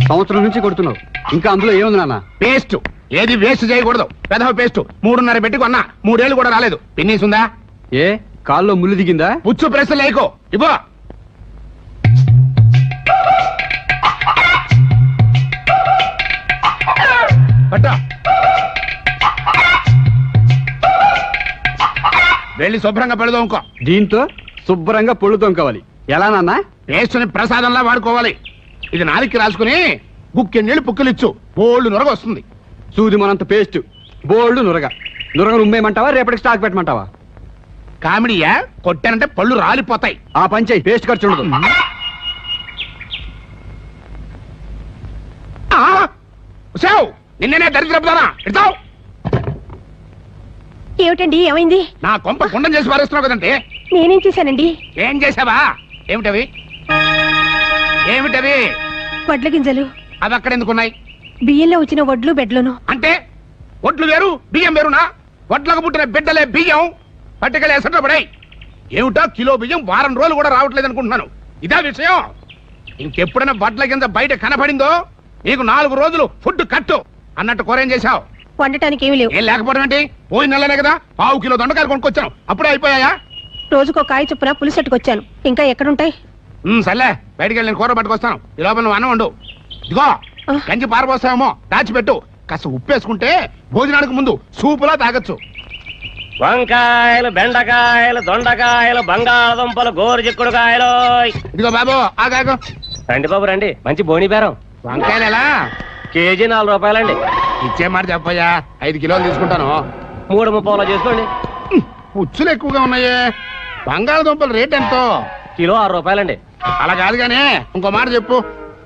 సంవత్సరం నుంచి కొడుతున్నావు, ఇంకా అందులో ఏముంది నాన్న? పేస్ట్. ఏది వేస్ట్ చేయకూడదు. పెదవ పేస్ట్ 3.5 పెట్టి కొన్నా, 3 ఏళ్ళు కూడా రాలేదు. పిన్నీసుందా? ఏ కాల్లో ముళ్ళు దిగిందా? పుచ్చు ప్రెస్ లేకో ఇవ్వ. పట్ట వెళ్ళి శుభ్రంగా పెడదాం. ఇంకో దీంతో శుభ్రంగా పొళ్ళు తొంకవాలి. ఎలా నాన్న? పేస్ట్ని ప్రసాదంలా వాడుకోవాలి. ఇది నాలికి రాసుకుని గుక్కెన్నీళ్ళు పుక్కిలిచ్చు, బోళ్ళు నొరగ వస్తుంది. సూది మనంత పేస్ట్, బోల్డ్ నురగ. నురగ ఉమ్మేయమంటావా, రేపటికి స్టాక్ పెట్టమంటావా? కామెడీయా? కొట్టానంటే పళ్ళు రాలిపోతాయి. ఆ పంచాయి, పేస్ట్ ఖర్చు ఉండదు. నిన్ననే దరిద్రపుతానా ఇడతావు. ఏమిటండి, ఏమైంది? నా కొంప కుండం చేసి పారేస్తున్నావు కదంటే. నేనేం చేశానండి? ఏం చేసావా? ఏమిటవి? ఏమిటవి? వడ్ల గింజలు. అవి అక్కడ ఎందుకున్నాయి? బియ్యంలో వచ్చిన వడ్లు బెడ్లోను. అంటే వడ్లు వేరు బియ్యం వేరునా? వడ్లకు పుట్టిన బిడ్డలే బియ్యం పట్టుకెళ్ళి ఎసట్లో పడాయి. ఏమిటా కిలో బియ్యం వారం రోజులు కూడా రావట్లేదు అనుకుంటున్నాను. ఇదా విషయం? ఇంకెప్పుడైనా వడ్ల కింద బయట కనపడిందో నీకు 4 రోజులు ఫుడ్ కట్టు అన్నట్టు కూర ఏం చేశావు? వండటానికి ఏమి లేవు. ఏం లేకపోవడం ఏంటి? పోయిన నెలనే కదా 1/2 కిలో దొండకాయలు కొనుక్కొచ్చాను, అప్పుడే అయిపోయాయా? రోజుకో కాయ చొప్పున పులిసెట్టుకొచ్చాను, ఇంకా ఎక్కడుంటాయి? సర్లే, బయటికి వెళ్ళి నేను కూర పట్టుకొస్తాను. ఈ లోపల నువ్వు అన్నం వండు. ఇదిగో గంజి పారపోస్తావేమో, దాచిపెట్టు. కాస్త ఉప్పేసుకుంటే భోజనానికి ముందు సూపులా తాగొచ్చు. వంకాయలు, బెండకాయలు, దొండకాయలు, బంగాళదుంపలు, గోరుచిక్కుడుకాయలు. ఇదిగో బాబు ఆగాగు. రండి బాబు రండి, మంచి బోని బేరం. వంకాయలు ఎలా? కేజీ 4 రూపాయలండి. ఇచ్చే మాట చెప్పయ్యా, 5 కిలోలు తీసుకుంటాను. 3.30 చేసుకోండి. పుచ్చులు ఎక్కువగా ఉన్నాయే. బంగాళదుంపల రేట్ ఎంతో? కిలో 6 రూపాయలండి. అలా కాదు గానీ ఇంకో మాట చెప్పు.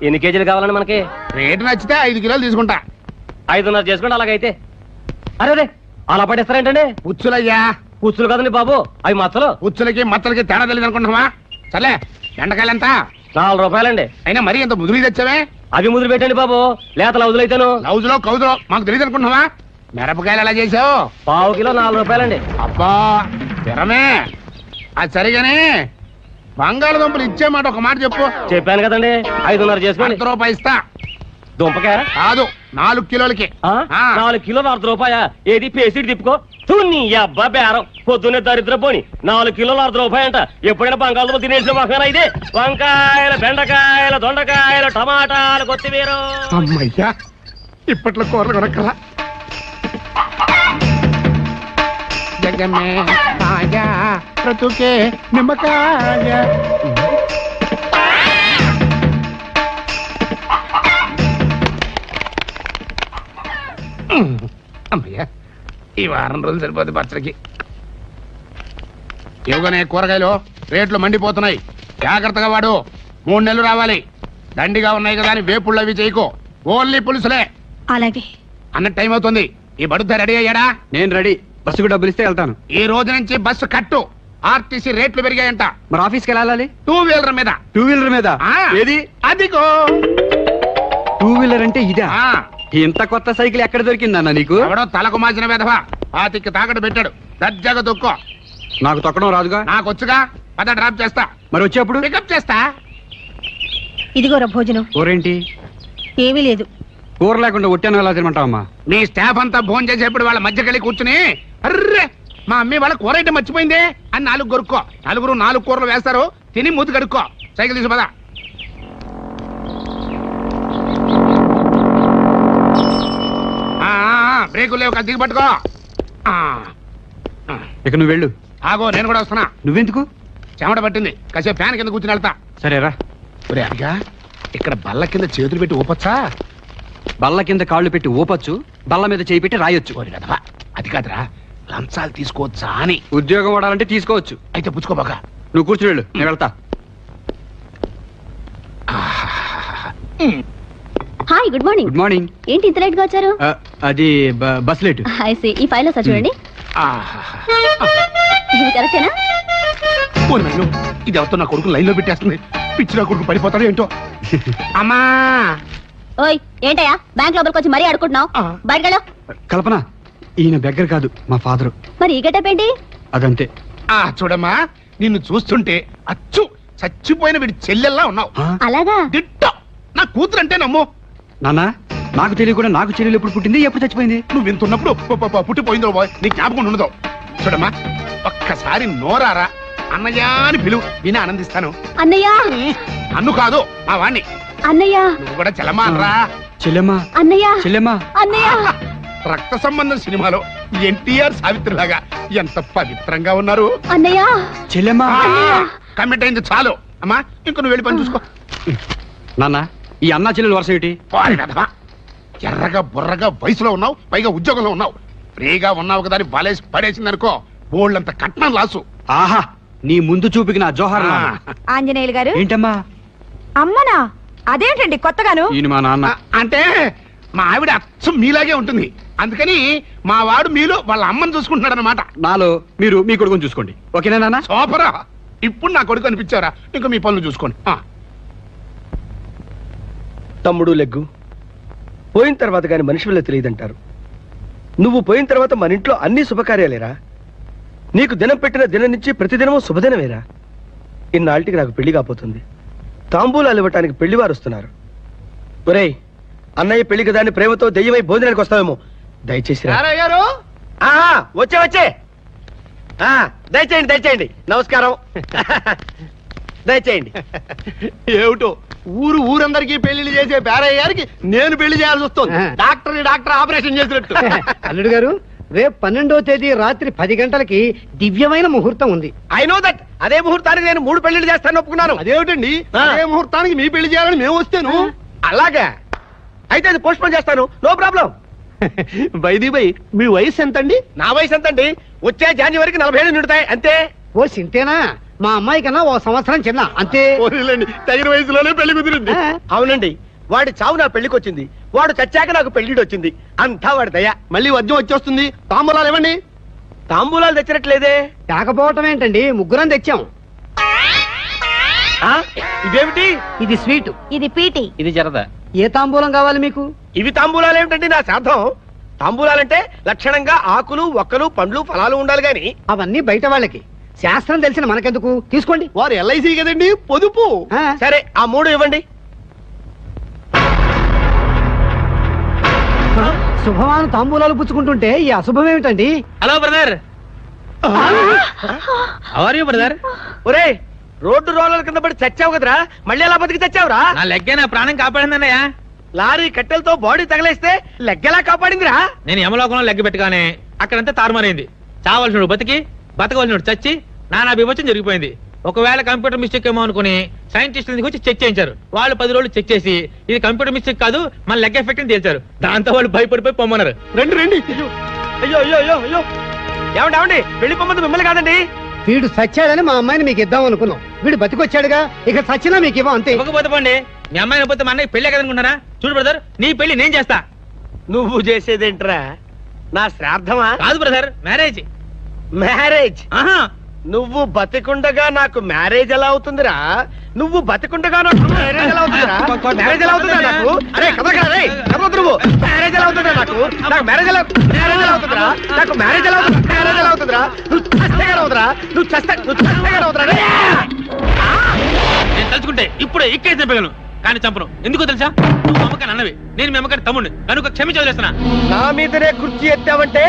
ఎన్ని కేజీలు కావాలండి మనకి? రేటు నచ్చితే 5 కిలోలు తీసుకుంటా. 5.5 చేసుకోండి అలాగైతే. అరే అలా పడేస్తారేంటండి? పుచ్చులయ్యా. పుచ్చులు కదండి బాబు, అవి మచ్చలు. పుచ్చులకి మచ్చలకి తేడా తెలియదు అనుకుంటున్నావా? సర్లే, బెండకాయలు ఎంత? 4 రూపాయలండి. అయినా మరీ ఎంత ముదురు తెచ్చావే? అవి ముదురు పెట్టండి బాబు, లేత లౌజులైతేను. లౌజులో కౌజులో మాకు తెలియదు అనుకుంటున్నావా? మిరపకాయలు ఎలా చేసావు? 1/2 కిలో 4 రూపాయలండి. అబ్బా తిరమే. అది సరిగానే బంగాళదుంపలు ఇచ్చే మాట ఒక మాట చెప్పు. చెప్పాను కదండి, 5.5 చేసుకోండి. 100 రూపాయలు ఇస్తా. దుంపకాయ కాదు, 4 కిలోలకి. 4 కిలోలు 100 రూపాయ. ఏది పేసిడి తిప్పుకో. తున్ని అబ్బా బేరం, పొద్దున్నే దరిద్ర పోని. 4 కిలోలు 100 రూపాయ అంట. ఎప్పుడైనా బంగాళదుంప తినేసిన మొక్కనా ఇదే? వంకాయలు, బెండకాయలు, దొండకాయలు, టమాటాలు, కొత్తిమీర. అమ్మయ్యా, ఇప్పట్లో కూరలు కొనక్కలా. జగమే కాయా బ్రతుకే నిమ్మకాయ. అమ్మయ్యా, ఈ వారం రోజులు సరిపోతుంది పచ్చడికి. ఇవ్వగానే కూరగాయలు రేట్లు మండిపోతున్నాయి. జాగ్రత్తగా వాడు. 3 నెలలు రావాలి. దండిగా ఉన్నాయి కదా అని వేపుళ్ళు అవి చేయకో. ఓన్లీ పులుసులే. అలాగే. అన్న టైం అవుతుంది. ఈ బడుత రెడీ అయ్యాడా? నేను రెడీ. బస్సుకు డబ్బులు ఇస్తే వెళ్తాను. ఈ రోజు నుంచి బస్సు కట్టు. ఆర్టీసీ రేట్లు పెరిగాయంట. మరి ఆఫీస్కి వెళ్ళాలి? 2 వీలర్ మీద. 2 వీలర్ మీద? ఏది? అదిగో 2 వీలర్ అంటే ఇదా? ఆ, ఇంత కొత్త సైకిల్ ఎక్కడ దొరికిందన్న నీకు? ఎవడో తలకు మాసిన వెధవా పాతికి తాకట్టు పెట్టాడు. దర్జాగా తొక్కో. నాకు తొక్కడం రాదుగా. నాకు వచ్చుగా. పద డ్రాప్ చేస్తా. మరి వచ్చేప్పుడు పికప్ చేస్తా. ఇదిగోరా భోజనం. కూరేంటి? ఏమీ లేదు. కూర లేకుండా ఒట్టాను ఎలా తినమంటావమ్మా? మీ స్టాఫ్ అంతా భోజనం చేసేప్పుడు వాళ్ళ మధ్య కలిగి కూర్చుని అర్రే మా అమ్మి వాళ్ళ కూర అయితే మర్చిపోయింది అని 4 కొరుక్కో. 4 కూరలు వేస్తారు. తిని మూతి కడుక్కో. సైకిల్ తీసు పద. బ్రేకులు లేవు కదా, దిగి పట్టుకో. ఇక నువ్వు వెళ్ళు. ఆగో, నేను కూడా వస్తున్నా. నువ్వెందుకు? చెమట పట్టింది, కాసేపు ఫ్యాన్ కింద కూర్చుని వెళ్తా. సరేరా. అదిగా ఇక్కడ బల్ల కింద చేతులు పెట్టి ఊపచ్చా? బల్ల కింద కాళ్ళు పెట్టి ఊపచ్చు, బల్ల మీద చేయి పెట్టి రాయొచ్చు. అది కాదురా, లంచాలు తీసుకోవచ్చా అని. ఉద్యోగం వాడాలంటే తీసుకోవచ్చు. అయితే పుచ్చుకోబాక. నువ్వు కూర్చుని వెళ్ళు, నేను వెళ్తా. Hi, good morning. Good morning. ఏంటి ఇంత లేట్ గా వచ్చారు? అది బస్ లేట్. ఈ ఫైల్ ఒకసారి చూడండి. ఇది కరెక్టేనా? ఇది ఎవరితో నా కొడుకు లైన్ లో పెట్టేస్తుంది. పిచ్చి నా కొడుకు పడిపోతాడు ఏంటో. అమ్మా ఓయ్, ఏంటయ్యా బ్యాంక్ లోపలికి వచ్చి మరీ అడుకుంటున్నావు? బయటకెళ్ళు. కల్పన, ఈయన బెగ్గర కాదు, మా ఫాదరు. మరి ఈ గెటప్ ఏంటి? అదంతే. చూడమ్మా, నిన్ను చూస్తుంటే అచ్చు చచ్చిపోయిన వీడి చెల్లెల్లా ఉన్నావు. అలాగా? దిట్టో. నా కూతురు అంటే నమ్ము. నాన్న నాకు తెలియకుండా నాకు చెల్లెలు ఎప్పుడు పుట్టింది ఎప్పుడు చచ్చిపోయింది? నువ్వు వింటున్నప్పుడు పుట్టిపోయిందో బాయ్ నీకు జ్ఞాపకం ఉండదు. చూడమ్మా ఒక్కసారి నోరారా అన్నయ్య అని పిలువు, విని ఆనందిస్తాను. అన్నయ్య అన్ను కాదు మా వాణ్ణి. అన్నయ్య నువ్వు కూడా చెల్లమ్మా అనరా. చెల్లెమ్మా అన్నయ్య చెల్లెమ్మా. అన్నయ్య రక్త సంబంధం సినిమాలో ఎన్టీఆర్ సావిత్రిలాగా ఎంత పవిత్రంగా ఉన్నారు. అన్నయ్య చెల్లెమ్మా. కమిట్ అయింది చాలు అమ్మా, ఇంక నువ్వు వెళ్ళి పని చూసుకో. నాన్న ఈ అన్నా చెల్లెలు వరుస ఏంటి? పోరి వెధవా. ఎర్రగా బుర్రగా వయసులో ఉన్నావు, పైగా ఉద్యోగంలో ఉన్నావు. ఫ్రీగా ఉన్నావు కదా అని బాలేసి పడేసింది అనుకో, బోళ్ళంత కట్నం లాసు. ఆహా నీ ముందు చూపికి నా జోహార్. ఆంజనేయులు గారు. ఏంటమ్మా? అమ్మనా? అదేంటండి కొత్తగాను? ఈయన మా నాన్న. అంటే మా ఆవిడ అచ్చం మీలాగే ఉంటుంది, అందుకని మా వాడు మీలో వాళ్ళ అమ్మని చూసుకుంటున్నాడు అనమాట. నాలో మీరు మీ కొడుకుని చూసుకోండి. ఓకేనా నాన్న? సోపరా, ఇప్పుడు నా కొడుకు అనిపించారా, ఇంకా మీ పనులు చూసుకోండి. తమ్ముడు లెగ్గు పోయిన తర్వాత కానీ మనిషి వల్ల తెలియదంటారు. నువ్వు పోయిన తర్వాత మన ఇంట్లో అన్ని శుభకార్యాలేరా. నీకు దినం పెట్టిన దినం నుంచి ప్రతిదినము శుభదినమేరా. ఇన్నాళ్ళకి నాకు పెళ్లి కాపోతుంది. తాంబూలాలు ఇవ్వటానికి పెళ్లివారు వస్తున్నారు. ఒరేయ్ అన్నయ్య పెళ్లి కదా అని ప్రేమతో దెయ్యమై భోజనానికి వస్తావేమో, దయచేసి రా. వచ్చే వచ్చే దయచేయండి దయచేయండి. నమస్కారం. దయచేయండి. ఏమిటో ఊరందరికీ పెళ్లిళ్ళు చేసే పేరయ్య గారికి నేను పెళ్లి చేయాల్సి వస్తుంది. డాక్టర్ ఆపరేషన్ చేసినట్టు. అల్లుడు గారు రేపు 12వ తేదీ రాత్రి 10 గంటలకి దివ్యమైన ముహూర్తం ఉంది. I know that. అదే ముహూర్తానికి నేను 3 పెళ్లిళ్ళు చేస్తాను ఒప్పుకున్నాను. అదేమిటండి అదే ముహూర్తానికి మీ పెళ్లి చేయాలని మేము వస్తేను. అలాగా అయితే అది పోస్ట్ పోన్ చేస్తాను, నో ప్రాబ్లం. బైది బై మీ వయసు ఎంతండి? నా వయసు ఎంతండి? వచ్చే జనవరికి 47 నిండుతాయి అంతే. ఓ సింతేనా? మా అమ్మాయి కన్నా ఓ సంవత్సరం చిన్న అంతే. పోనీలేండి, తగిన వయసులోనే పెళ్లి కుదిరింది. అవునండి, వాడి చావు నా పెళ్లికి వచ్చింది, వాడు చచ్చాక నాకు పెళ్లిడి వచ్చింది. అంతా వాడి దయ. మళ్ళీ వద్యం వచ్చేస్తుంది. తాంబూలాలు ఇవ్వండి. తాంబూలాలు తెచ్చినట్లేదే. కాకపోవటం ఏంటండి, ముగ్గురం తెచ్చాం. ఇదేమిటి? ఇది స్వీట్, ఇది పీటి. ఇది జరదా. ఏ తాంబూలం కావాలి మీకు? ఇవి తాంబూలాలు ఏమిటండి? నా శ్రాద్ధం. తాంబూలాలంటే లక్షణంగా ఆకులు ఒక్కలు పండ్లు ఫలాలు ఉండాలి గాని. అవన్నీ బయట వాళ్ళకి, శాస్త్రం తెలిసిన మనకెందుకు? తీసుకోండి. వారు ఎల్ఐసి కదండి, పొదుపు. సరే ఆ 3 ఇవ్వండి. శుభమాను తాంబూలాలు పుచ్చుకుంటుంటే ఈ అశుభం ఏమిటండి? Hello brother. How are you brother? ఒరే రోడ్డు రోలర్ కింద పడి చచ్చావు కదరా, మళ్ళీ ఎలా బతికి చచ్చావురా? నా లెగ్గే నా ప్రాణం కాపాడిందన్నయ్య. Lorry కట్టెలతో body తగలేస్తే లెగ్గెలా కాపాడిందిరా? నేను యమలోకంలో లెగ్గు పెట్టగానే అక్కడంతా తారుమారైంది. చావలసినోడు బతికి, బతకవలసినోడు చచ్చి నానా బీభత్సం జరిగిపోయింది. ఒకవేళ కంప్యూటర్ మిస్టేక్ ఏమో అనుకుని సైంటిస్టులు వచ్చి చెక్ చేయించారు. వాళ్ళు 10 రోజులు చెక్ చేసి ఇది కంప్యూటర్ మిస్టేక్ కాదు, మన లెగ్ ఎఫెక్ట్ అని తేల్చారు. దాంతో వాళ్ళు భయపడిపోయి పొమ్మన్నారు. రండి రండి. అయ్యో అయ్యో అయ్యో అయ్యో. ఏమండి పెళ్లి పొమ్మంది మిమ్మల్ని కాదండి. వీడు సచ్చాడని మా అమ్మాయిని మీకు ఇద్దాం అనుకున్నాం. వీడు బతికొచ్చాడుగా, ఇక సచ్చినా మీకు ఇవ్వం అంతే. ఇవ్వకపోతే పోండి. మీ అమ్మాయిని పోతే మా అన్నయ్య పెళ్లి కదనుకుంటారా? చూడు బ్రదర్, నీ పెళ్లి నేను చేస్తా. నువ్వు చేసేదేంట్రా? నా శ్రాద్ధమా? కాదు బ్రదర్, మ్యారేజ్. మ్యారేజ్? ఆహా, నువ్వు బతికుండగా నాకు మ్యారేజ్ ఎలా అవుతుందిరా? నువ్వు బతికుండగా నాకు మ్యారేజ్ ఎలా అవుతుందిరా? మ్యారేజ్ ఎలా అవుతుందా నాకు? అరే కదరా రే, కదవద్దు నువ్వు. మ్యారేజ్ ఎలా అవుతుందా నాకు? నాకు మ్యారేజ్ ఎలా అవుతుందిరా? నాకు మ్యారేజ్ ఎలా అవుతుంది? మ్యారేజ్ ఎలా అవుతుందిరా? నువ్వు చస్తే అవుతురా? నువ్వు చస్తే అవుతురా? నేను తలుచుకుంటే ఇప్పుడే ఇక్కే చంపగలను, కానీ చంపను. ఎందుకో తెలుసా? నువ్వు అమ్మకాన్ని అన్నవి, నేను మీ అమ్మకాన్ని తమ్ముడిని, కనుక క్షమించి వదిలేస్తున్నా. నా మీదనే కుర్చీ ఎత్తావంటే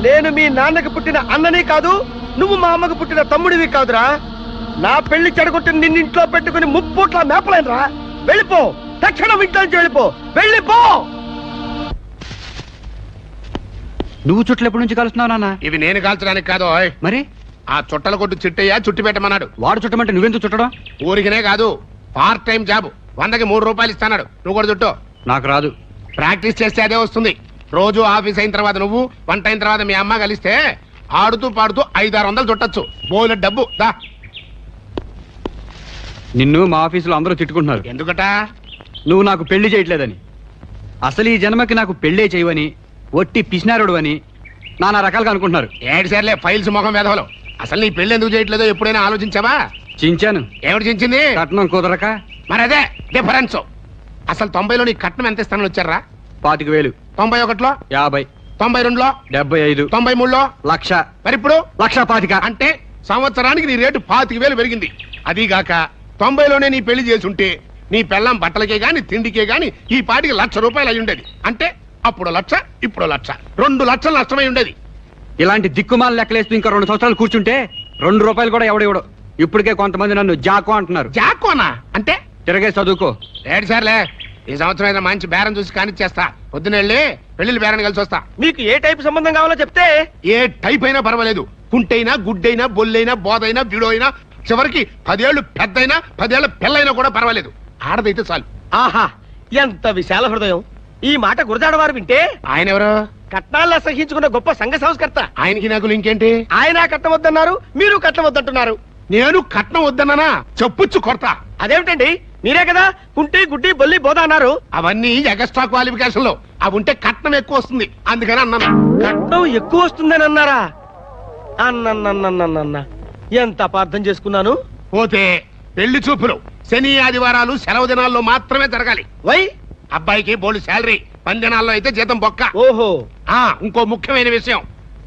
నేను మీ నాన్నకి పుట్టిన అన్నని కాదు, నువ్వు మా అమ్మకు పుట్టిన తమ్ముడివి కాదురా. నా పెళ్లి చెడగొట్టి నిన్నింట్లో పెట్టుకుని ముప్పూట్ల మేపలేనురా. వెళ్ళిపో, తక్షణం ఇంట్లో నుంచి వెళ్ళిపో, వెళ్ళిపో. నువ్వు చుట్టలు ఎప్పటి నుంచి కలుస్తున్నావు నాన్న? ఇవి నేను కాల్చడానికి కాదు, మరి ఆ చుట్టల కొట్టు చిట్టయ్య చుట్టి పెట్టమన్నాడు. వాడు చుట్టమంటే నువ్వెందుకు చుట్టడం? ఊరికినే కాదు, పార్ట్ టైం జాబ్. 100కి 3 రూపాయలు ఇస్తాడు. నువ్వు కూడా చుట్టూ. నాకు రాదు. ప్రాక్టీస్ చేస్తే అదే వస్తుంది. రోజు ఆఫీస్ అయిన తర్వాత నువ్వు, వంట అయిన తర్వాత మీ అమ్మ కలిస్తే ఆడుతూ పాడుతూ 500-600 చుట్టచ్చు. బోలె డబ్బు దా. నిన్ను మా ఆఫీసులో అందరూ తిట్టుకుంటున్నారు. ఎందుకట? నువ్వు నాకు పెళ్లి చేయట్లేదని. అసలు ఈ జన్మకి నాకు పెళ్లే చేయవని, ఒట్టి పిసినారుడు అని నానా రకాలుగా అనుకుంటున్నారు. 7 సార్లే ఫైల్స్ మొహం వేధవలు. అసలు నీ పెళ్లి ఎందుకు చేయట్లేదో ఎప్పుడైనా ఆలోచించావా? చించాను. ఏమిటి చించింది? కట్నం కుదరక. మరి అదే డిఫరెన్స్. అసలు 90లో నీ కట్నం ఎంత ఇస్తానని వచ్చారా? 25,000. 91లో 50. 92లో 75. 93లో 1,00,000. మరి ఇప్పుడు 1,25,000. అంటే సంవత్సరానికి నీ రేటు 25,000 పెరిగింది. అదీగాక 90లోనే నీ పెళ్లి చేసుంటే నీ పెళ్ళం బట్టలకే గాని తిండికే గాని ఈ పాటికి 1,00,000 రూపాయలు అయి ఉండేది. అంటే అప్పుడు 1,00,000, ఇప్పుడు 1,00,000, 2 లక్షలు నష్టమై ఉండేది. ఇలాంటి దిక్కుమాల లెక్కలేస్తూ ఇంకా 2 సంవత్సరాలు కూర్చుంటే 2 రూపాయలు కూడా ఎవడెవడో. ఇప్పటికే కొంతమంది నన్ను జాకో అంటున్నారు. జాకోనా అంటే? తిరగే చదువుకో. ఏడు సార్లే, ఈ సంవత్సరం ఏదైనా మంచి బేరం చూసి కానిచ్చేస్తా. పొద్దున వెళ్ళి పెళ్లిళ్ళు బేరాన్ని కలిసి వస్తా. మీకు ఏ టైప్ సంబంధం కావాలో చెప్తే ఏ టైప్ అయినా పర్వాలేదు. కుంటైనా, గుడ్డైనా, బొల్లైనా, బోధైనా, బిడోయినా, చివరికి 10 ఏళ్ళు పెద్దయినా 10 ఏళ్ళ పిల్లైనా కూడా పర్వాలేదు. ఆడదైతే చాలు. ఆహా, ఎంత విశాల హృదయం. ఈ మాట గురజాడవారు వింటే ఆయన ఎవరు? కట్నాల్లో సహించుకున్న గొప్ప సంఘ సంస్కర్త. ఆయనకి నాకు ఇంకేంటి? ఆయన కట్నం వద్దన్నారు, మీరు కట్నం వద్దంటున్నారు. నేను కట్నం వద్దన్నానా? చెప్పుచ్చు కొడతా. అదేమిటండి, మీరే కదా కుంటి గుడ్డి బొల్లి బోధ అన్నారు. అవన్నీ ఎక్స్ట్రా క్వాలిఫికేషన్ లో. అవి ఉంటే కట్నం ఎక్కువ వస్తుంది, అందుకని అన్నాను. కట్నం ఎక్కువ వస్తుందని అన్నారా? అన్న ఎంత అపార్థం చేసుకున్నాను. పోతే పెళ్లి చూపులు శని ఆదివారాలు సెలవు దినాల్లో మాత్రమే జరగాలి. వై? అబ్బాయికి బోల్డ్ శాలరీ, 10 దినాల్లో అయితే జీతం బొక్క. ఓహో. ఇంకో ముఖ్యమైన విషయం,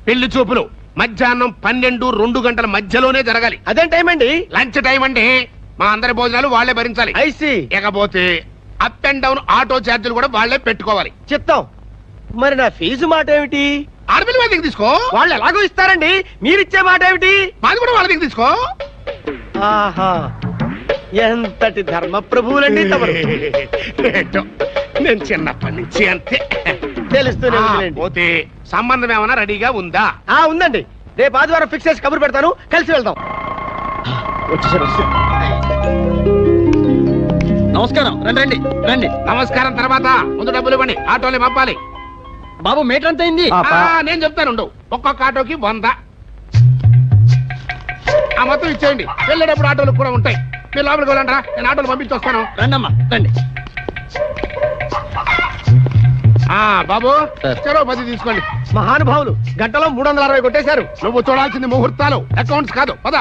పెళ్లి చూపులు మధ్యాహ్నం 12-2 గంటల మధ్యలోనే జరగాలి. అదేం టైం అండి? లంచ్ టైం అండి. మా అందరి భోజనాలు వాళ్లే భరించాలి. ఐసి. ఇకపోతే అప్ అండ్ డౌన్ ఆటో ఛార్జీలు కూడా వాళ్లే పెట్టుకోవాలి. చిత్తం. మరి నా ఫీజు మాట ఏమిటి? ఆడపిల్ల వాళ్ళ దగ్గర తీసుకో. వాళ్ళు ఎలాగో ఇస్తారండి, మీరిచ్చే మాట ఏమిటి? మాది కూడా వాళ్ళ దగ్గర తీసుకో. ఆహా, ఎంతటి ధర్మ ప్రభువులండి తమరు. ఏంటో, నేను చిన్నప్పటి నుంచి అంతే. తెలుస్తూనే ఉందిలేండి. పోతే సంబంధం ఏమైనా రెడీగా ఉందా? ఉందండి. రేపు ఆదివారం ఫిక్స్ చేసి కబురు పెడతాను, కలిసి వెళ్దాం. వచ్చేసారు. నమస్కారం. రండి రండి. నమస్కారం తర్వాత ముందు డబ్బులు ఇవ్వండి, ఆటోలే పంపాలి. బాబు మీటర్ ఎంత అయింది? నేను చెప్తాను, ఒక్కొక్క ఆటోకి 100. ఆ మొత్తం ఇచ్చేయండి. వెళ్ళేటప్పుడు ఆటోలు కూడా ఉంటాయి. మీరు లోపలికి వెళ్ళండి రా, నేను ఆటోలు పంపించొస్తాను. రండమ్మా రండి. బాబు చెరో 10 తీసుకోండి. మహానుభావులు గంటలో 360 కొట్టేశారు. నువ్వు చూడాల్సింది ముహూర్తాలు, అకౌంట్స్ కాదు. పద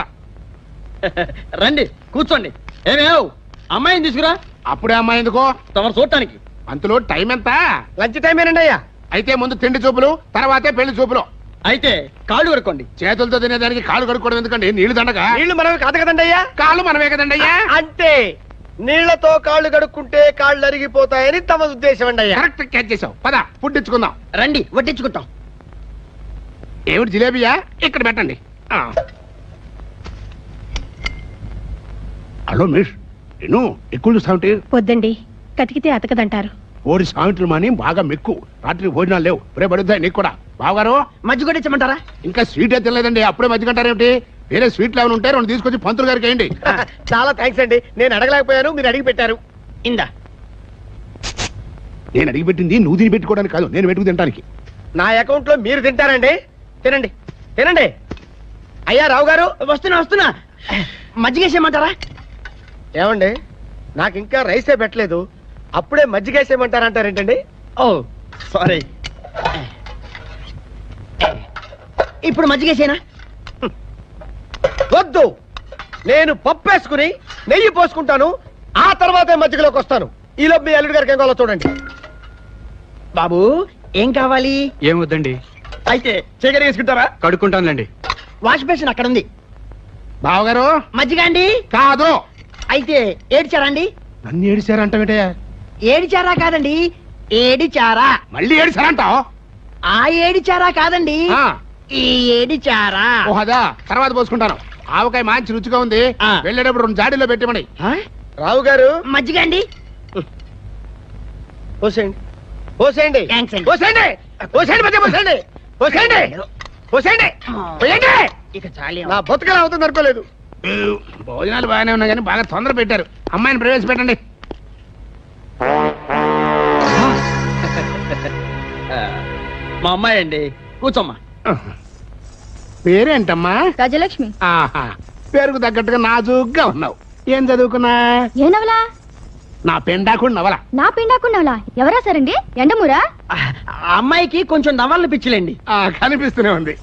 రండి కూర్చోండి. ఏమేవ్ అమ్మాయిని తీసుకురా. అప్పుడే అమ్మాయి ఎందుకో? తమరు చూడటానికి. అంతలో టైం ఎంత? లంచ్ టైమేనండి అయ్యా. అయితే ముందు తిండి చూపులు, తర్వాతే పెళ్లి చూపులు. అయితే కాళ్ళు కడుక్కోండి. చేతులతో తినేదానికి కాళ్ళు కడుక్కోవడం ఎందుకండి? నీళ్లు దండగా. నీళ్లు మనమే కాదు కదండి అయ్యా. కాళ్ళు మనమే కదండి అయ్యా. అంటే నీళ్లతో కాళ్ళు కడుక్కుంటే కాళ్ళు అరిగిపోతాయని తమ ఉద్దేశం అండి అయ్యా. కరెక్ట్ క్యాచ్ చేసావు. పద పుట్టించుకుందాం. రండి వడ్డించుకుంటాం. ఏమిటి జిలేబియా? ఇక్కడ పెట్టండి. హలో మిస్, నేను ఎక్కువ చూస్తాంటే. వద్దండి, కతికితే అతకదంటారు. ఓడి సాయంత్రం మాని బాగా మెక్కు. రాత్రి భోజనాలు లేవు, రేపు పడుతాయి నీకు కూడా. బావగారు మజ్జిగ కొట్టించమంటారా? ఇంకా స్వీట్ అయితే తినలేదండి, అప్పుడే మధ్య అంటారేమిటి? వేరే స్వీట్లు ఏమైనా ఉంటే 2 తీసుకొచ్చి పంతులు గారికి వేయండి. చాలా థ్యాంక్స్ అండి, నేను అడగలేకపోయాను, మీరు అడిగి పెట్టారు. ఇందా. నేను అడిగి పెట్టింది నువ్వు తిని పెట్టుకోవడానికి కాదు, నేను పెట్టుకు తినడానికి. నా అకౌంట్ లో మీరు తింటారండి. తినండి తినండి. అయ్యా రావు గారు, వస్తున్నా. మజ్జిగేసేయమంటారా? ఏమండి, నాకు ఇంకా రైసే పెట్టలేదు, అప్పుడే మజ్జిగేసేయమంటారంటారేంటండి? ఓ సారీ. ఇప్పుడు మజ్జిగేసేనా? వద్దు, నేను పప్పేసుకుని నెయ్యి పోసుకుంటాను, ఆ తర్వాతే మజ్జిగలోకి వస్తాను. ఈలోపు మీ అల్లుడి గారికి ఏం కావాలో చూడండి. బాబు ఏం కావాలి? ఏం వద్దండి. అయితే చీకటి వేసుకుంటారా? కడుక్కుంటానులేండి. వాష్ బేసిన్ అక్కడ ఉంది. బావగారు మజ్జిగ అండి? కాదు. అయితే ఏడిచారా అండి? నన్ను ఏడిచారంటే ఏడిచారా కాదండి, ఏడిచారా. మళ్ళీ ఏడిచారంటావు? ఆ ఏడిచారా కాదండి, ఆ. ఈ ఏడిచారా. ఓహదా, తర్వాత పోసుకుంటాను. ఆవకాయ మంచి రుచిగా ఉంది, ఆ. వెళ్ళేటప్పుడు 2 జాడీలో పెట్టమని. రావు గారు, మజ్జిగ అండి? పోసేయండి పోసేయండి థాంక్స్ అండి. పోసేయండి పోసేయండి మధ్య పోసేయండి పోసేయండి పోసేయండి పోయండి. ఇక చాలే. నా బతుకలు అవుతుంది అనుకోలేదు. భోజనాలు బాగానే ఉన్నాయి కానీ బాగా తొందర పెట్టారు. అమ్మాయిని ప్రవేశపెట్టండి. మా అమ్మాయి అండి, కూర్చోమ్మా. పేరేంటమ్మా? గజలక్ష్మి. ఆహా, పేరుకు తగ్గట్టుగా నాజూగ్గా ఉన్నావు. ఏం చదువుకున్నా? ఏ నవలా? నా పెండాకుడు నవల. నా పిండాకున్నవలా? ఎవరా సరండి? ఎండమూరా? ఆ అమ్మాయికి కొంచెం నవళ్ళు పిచ్చిలేండి. కనిపిస్తూనే ఉంది.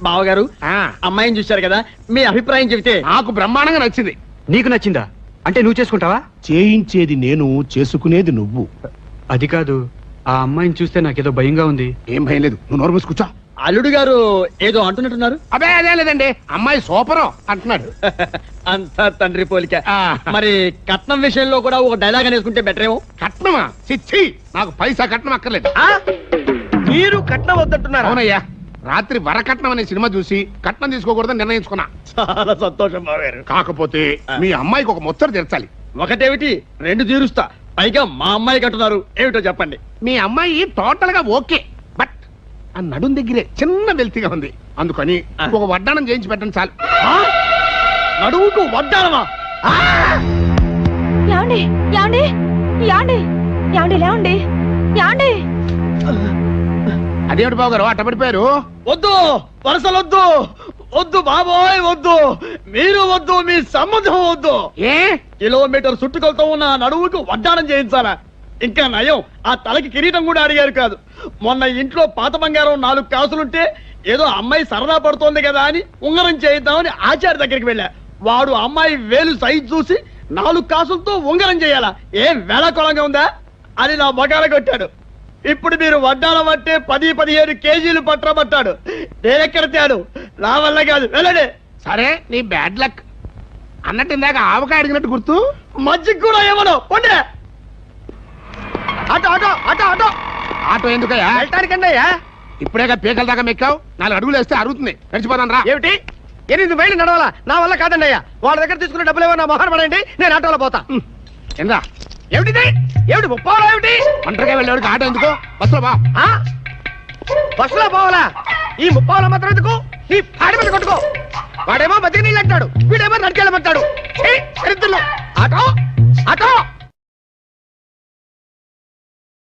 బావగారు ఆ, అమ్మాయిని చూశారు కదా, మీ అభిప్రాయం చెబితే. నాకు బ్రహ్మాండంగా నచ్చింది. నీకు నచ్చిందా? అంటే నువ్వు చేసుకుంటావా? చేయించేది నేను, చేసుకునేది నువ్వు. అది కాదు, ఆ అమ్మాయిని చూస్తే నాకేదో భయంగా ఉంది. ఏం భయం లేదు, నువ్వు నోరు మూసి కూర్చో. అల్లుడు గారు ఏదో అంటున్నట్టున్నారు. అదే అదే లేదండి, అమ్మాయి సూపరు అంటున్నాడు. అంతా తండ్రి పోలిక. ఆ. మరి కట్నం విషయంలో కూడా ఒక డైలాగ్ అనేసుకుంటే బెటర్ ఏమో. కట్నమా? చిచ్చి, నాకు పైసా కట్నం అక్కర్లేదు. ఆ? మీరు కట్నం వద్దంటున్నారా? అవునయ్యా, రాత్రి వరకట్నం అనే సినిమా చూసి కట్నం తీసుకోకూడదని నిర్ణయించుకున్నా. చాలా సంతోషం బాగారు. కాకపోతే మీ అమ్మాయికి ఒక ముచ్చట తీర్చాలి. ఒకటేమిటి, 2 తీరుస్తా. పైగా మా అమ్మాయి కట్టున్నారు, ఏమిటో చెప్పండి. మీ అమ్మాయి టోటల్ గా ఓకే, బట్ ఆ నడుం దగ్గరే చిన్న వెల్తిగా ఉంది. అందుకని ఒక వడ్డాణం చేయించి పెట్టండి చాలు. నడువుకు వడ్డానమా? యాండి యాండి యాండి యాండి లేవండి యాండి. అదేమిటి బాబు గారు అట్ట పడిపోయారు? వద్దు, వరసలొద్దు, వద్దు బాబోయ్ వద్దు, మీరు వద్దు, మీ సంబంధం వద్దు. ఏ కిలోమీటర్ చుట్టుకొలతో ఉన్న ఆ నడువుకు వడ్డానం చేయించాలా? ఇంకా నయం, ఆ తలకి కిరీటం కూడా అడిగారు కాదు. మొన్న ఇంట్లో పాత బంగారం 4 కాసులుంటే ఏదో అమ్మాయి సరదా పడుతోంది కదా అని ఉంగరం చేయిద్దామని ఆచార్య దగ్గరికి వెళ్ళా. వాడు అమ్మాయి వేలు సైజు చూసి 4 కాసులతో ఉంగరం చేయాలా? ఏం వేళాకోళంగా ఉందా అని నా బగాల కొట్టాడు. ఇప్పుడు మీరు వడ్డానం అంటే 10-15 కేజీలు పట్టబట్టాడు. నేనెక్కడ తేడు, నా వల్ల కాదు, వెళ్ళండి. సరే, నీ బ్యాడ్ లక్. అన్నట్టు ఇందాక ఆవకాయ అడిగినట్టు గుర్తు. మజ్జిగ కూడా ఏమను పండే. Auto auto auto auto auto ఎందుకయ్యా? వెళ్ళటానికండి అయ్యా. ఇప్పుడేగా పీకల దాకా మెక్కావు, 4 అడుగులు వేస్తే అరుగుతుంది. నడిచిపోతాను రా. ఏమిటి 8 మైళ్ళు నడవాలా? నా వల్ల కాదండి అయ్యా. వాళ్ళ దగ్గర తీసుకున్న డబ్బులు ఏమో నా మొహన పడండి, నేను ఆటోలో పోతా. ఎందా ఏమిటిది? ఏమిటి ముప్పావలా ఏమిటి? ఒంటరిగా వెళ్ళేవాడికి ఆటో ఎందుకో, బస్సులో బా. ఆ? బస్సులో పోవాలా? ఈ ముప్పావలా మాత్రం ఎందుకు? ఈ పాడి మీద కొట్టుకో. వాడేమో మధ్య నీళ్ళు అంటాడు, వీడేమో నడికెళ్ళమంటాడు. ఛీ, దరిద్రులు. Auto auto